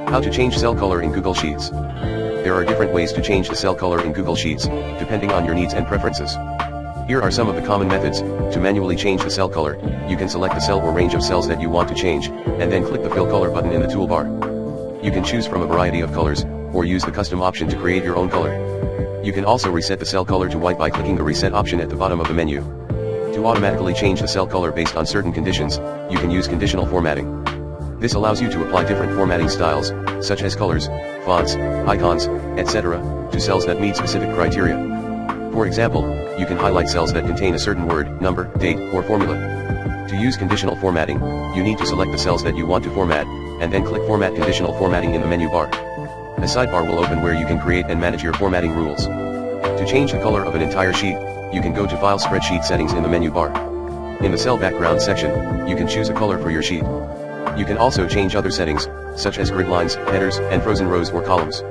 How to change cell color in Google Sheets. There are different ways to change the cell color in Google Sheets, depending on your needs and preferences. Here are some of the common methods. To manually change the cell color, you can select the cell or range of cells that you want to change, and then click the Fill Color button in the toolbar. You can choose from a variety of colors, or use the custom option to create your own color. You can also reset the cell color to white by clicking the Reset option at the bottom of the menu. To automatically change the cell color based on certain conditions, you can use conditional formatting. This allows you to apply different formatting styles, such as colors, fonts, icons, etc., to cells that meet specific criteria. For example, you can highlight cells that contain a certain word, number, date, or formula. To use conditional formatting, you need to select the cells that you want to format, and then click Format Conditional Formatting in the menu bar. A sidebar will open where you can create and manage your formatting rules. To change the color of an entire sheet, you can go to File Spreadsheet Settings in the menu bar. In the Cell Background section, you can choose a color for your sheet. You can also change other settings, such as grid lines, headers, and frozen rows or columns.